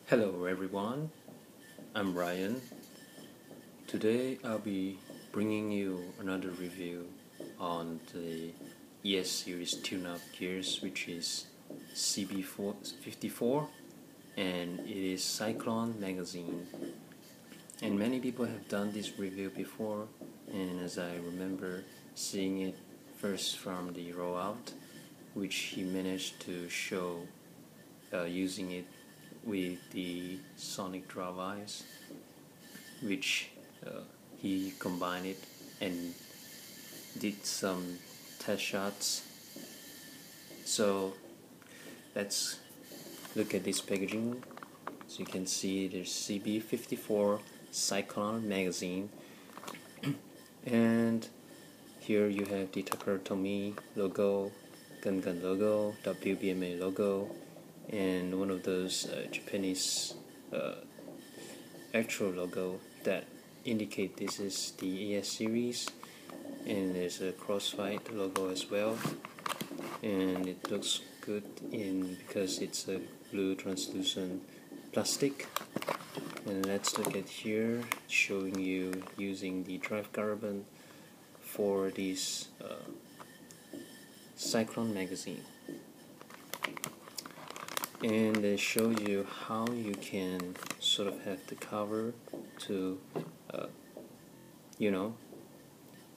Hello everyone, I'm Ryan. Today I'll be bringing you another review on the ES series tune-up gears, which is CB-54, and it is Cyclone magazine. And many people have done this review before, and as I remember seeing it first from the rollout, which he managed to show using it with the sonic drop eyes, which he combined it and did some test shots. So let's look at this packaging. So you can see there's CB-54 Cyclone magazine, and here you have the Takara logo, Gun logo, WBMA logo, and one of those Japanese actual logo that indicate this is the ES series, and there's a Crossfight logo as well, and it looks good because it's a blue translucent plastic. And let's look at here, showing you using the drive carbon for this Cyclone magazine. And they show you how you can sort of have the cover to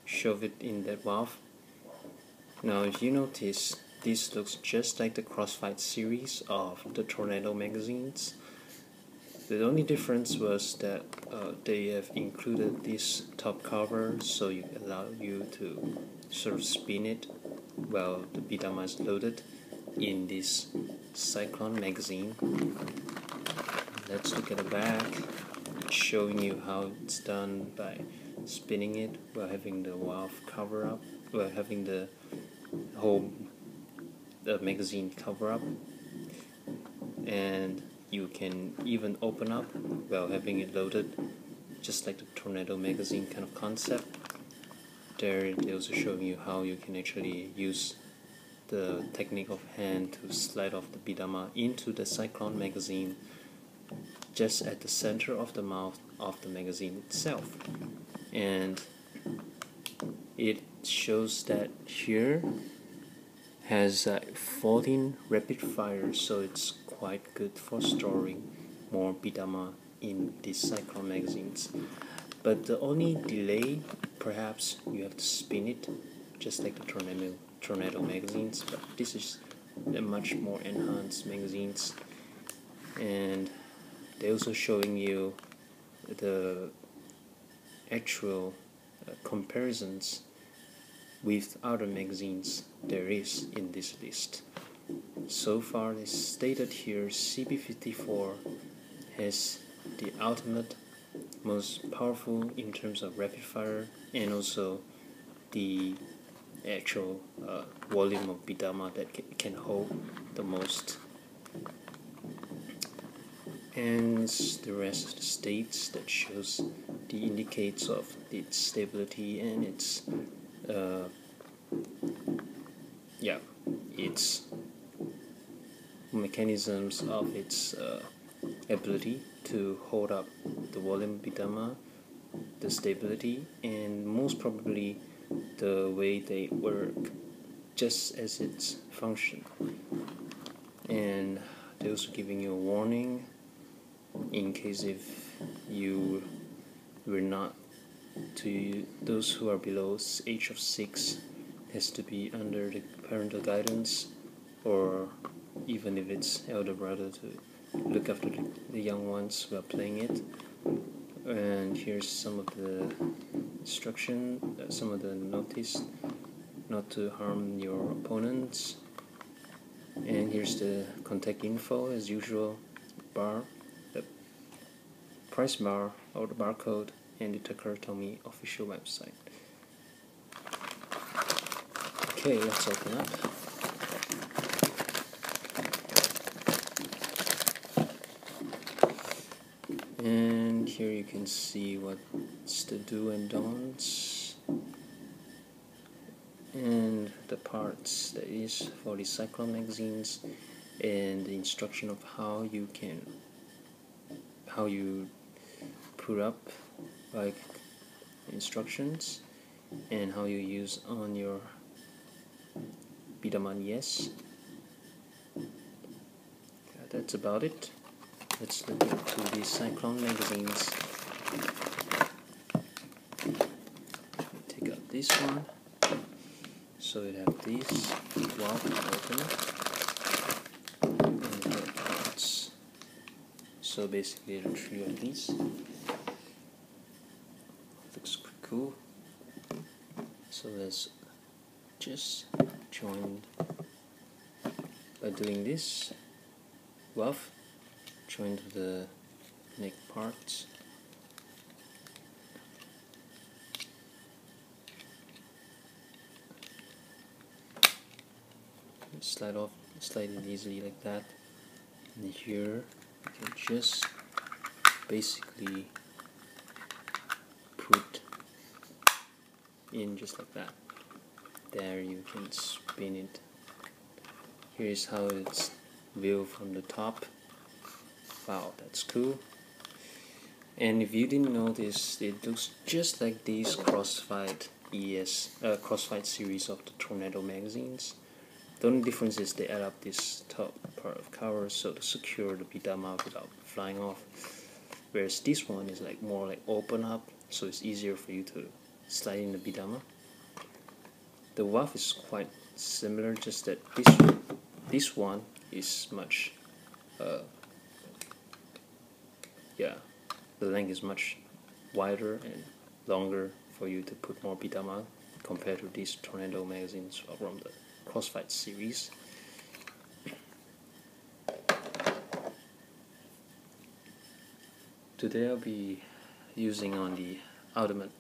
shove it in that valve. Now if you notice, this looks just like the Crossfight series of the Tornado magazines. The only difference was that they have included this top cover, so it allows you to sort of spin it while the B-daman is loaded in this Cyclone magazine. Let's look at the back, showing you how it's done by spinning it while having the valve cover up, while having the whole magazine cover up, and you can even open up while having it loaded, just like the Tornado magazine kind of concept. There they also showing you how you can actually use the technique of hand to slide off the B-daman into the Cyclone magazine just at the center of the mouth of the magazine itself. And it shows that here has 14 rapid fire, so it's quite good for storing more B-daman in these Cyclone magazines. But the only delay, perhaps you have to spin it just like the Tornado magazines, but this is a much more enhanced magazines. And they're also showing you the actual comparisons with other magazines there is in this list. So far it's stated here CB-54 has the ultimate, most powerful in terms of rapid fire, and also the actual volume of B-daman that can hold the most. And the rest of the states that shows the indicates of its stability and its its mechanisms of its ability to hold up the volume B-daman, the stability, and most probably the way they work, just as its function. And they're also giving you a warning in case if you were not, to those who are below age of 6, has to be under the parental guidance, or even if it's elder brother, to look after the young ones who are playing it. And here's some of the instruction, some of the notice not to harm your opponents. And here's the contact info as usual, bar, the price bar or the barcode, and the Takara official website. Okay, let's open up. And here you can see what's the do and don'ts, and the parts that is for the Cyclone magazines, and the instruction of how you can how you put up like instructions and how you use on your B-daman. Yes, that's about it. Let's look into the Cyclone magazines. Take out this one. So we have these valve open and the parts. So basically there are 3 of these. Looks pretty cool. So let's just join by doing this. Valve join to the neck parts. Slide it easily like that. And here you can just basically put in just like that. There you can spin it. Here is how it's viewed from the top. Wow, that's cool. And if you didn't notice, it looks just like these Crossfight Crossfight series of the Tornado magazines. The only difference is they add up this top part of cover so to secure the B-daman without flying off. Whereas this one is like more like open up, so it's easier for you to slide in the B-daman. The valve is quite similar, just that this one is much the length is much wider and longer for you to put more B-daman compared to these Tornado magazines from the Crossfight series. Today I'll be using on the ultimate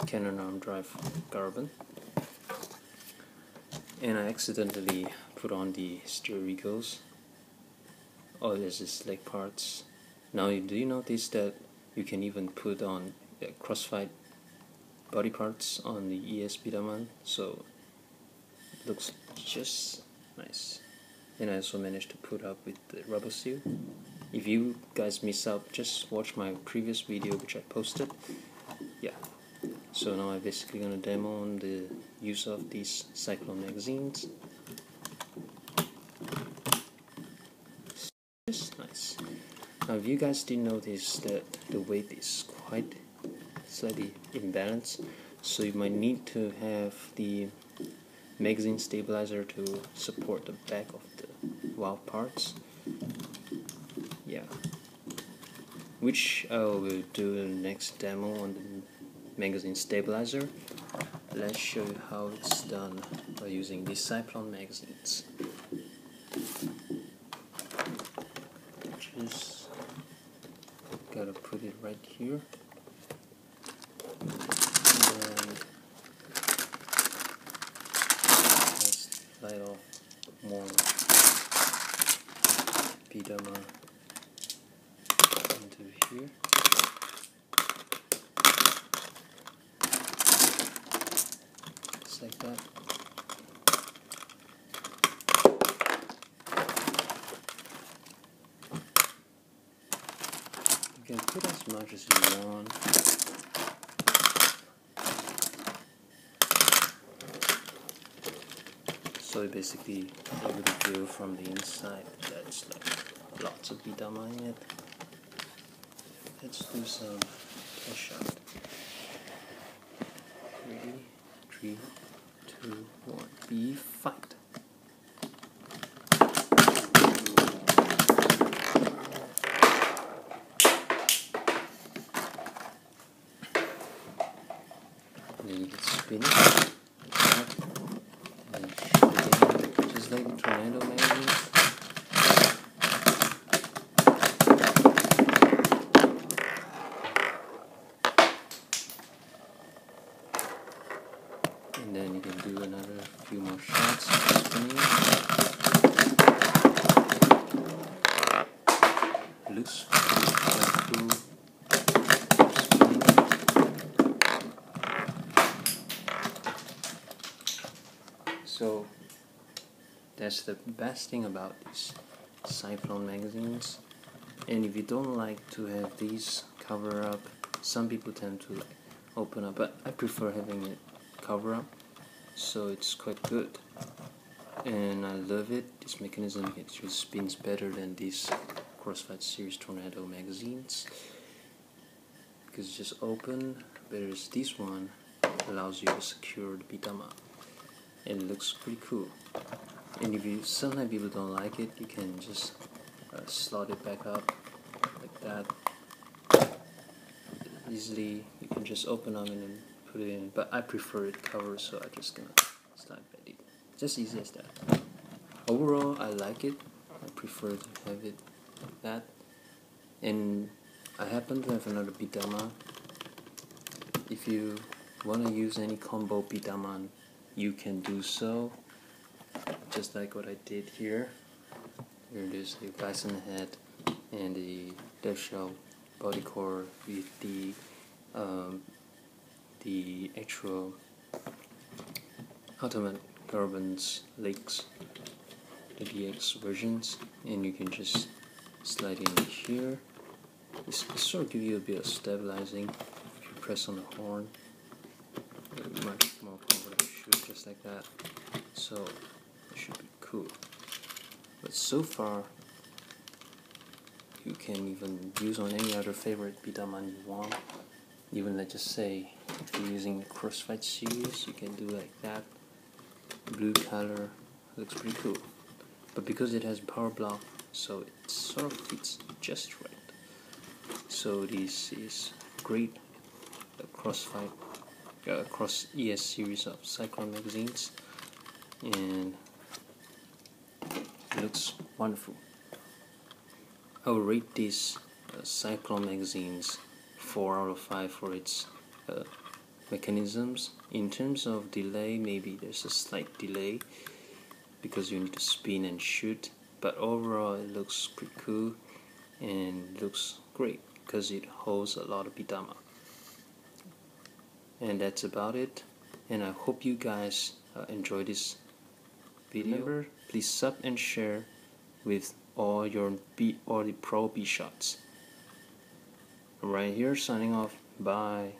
Cannon arm drive carbon, and I accidentally put on the steer regos. Oh, there's this leg parts. Now do you notice that you can even put on Crossfight body parts on the ES B-daman, so it looks just nice. And I also managed to put up with the rubber seal. If you guys miss out, just watch my previous video which I posted. Yeah. So now I'm basically gonna demo on the use of these Cyclone magazines. Just nice. Now if you guys didn't notice that the weight is quite slightly imbalanced, so you might need to have the magazine stabilizer to support the back of the valve parts. Yeah, which I will do the next demo on the magazine stabilizer. Let's show you how it's done by using these Cyclone magazines. Just gotta put it right here. And let's slide off more B-daman into here. Just like that. You can put as much as you want. So you basically able to view from the inside. That's like lots of B-daman in it. Let's do some test shot. Ready? 3, 2, 1. B, fight. And then you can spin it like that. And shoot it just like the Tornado magazine. And then you can do another few more shots spinning. Looks quite cool. Spinning. So that's the best thing about these Cyclone magazines. And if you don't like to have these cover up, some people tend to like open up, but I prefer having it cover up, so it's quite good. And I love it. This mechanism actually spins better than these Crossfire series Tornado magazines, because it's just open, whereas this one allows you to secure the B-daman, and it looks pretty cool. And if you sometimes people don't like it, you can just slot it back up like that easily. You can just open up and then put it in, but I prefer it covered, so I'm just gonna slide back it. Just easy as that. Overall, I like it. I prefer to have it like that. And I happen to have another B-daman. If you want to use any combo B-daman, you can do so, just like what I did here. Here it is, the bison head and the death shell body core with the actual ultimate carbon's legs, the DX versions, and you can just slide in here. It sort of gives you a bit of stabilizing. If you press on the horn, much more comfortable to shoot just like that. So it should be cool. But so far, you can even use on any other favorite B-daman you want. Even let's just say if you're using the Crossfire series, you can do like that. Blue color looks pretty cool. But because it has power block, so it sort of fits just right. So this is great Crossfire Cross ES series of Cyclone magazines, and it looks wonderful. I will rate these Cyclone magazines 4 out of 5 for its mechanisms. In terms of delay, maybe there's a slight delay because you need to spin and shoot, but overall it looks pretty cool and looks great because it holds a lot of B-daman. And that's about it, and I hope you guys enjoy this video. Remember, please sub and share with all the pro B shots. Right here, signing off. Bye.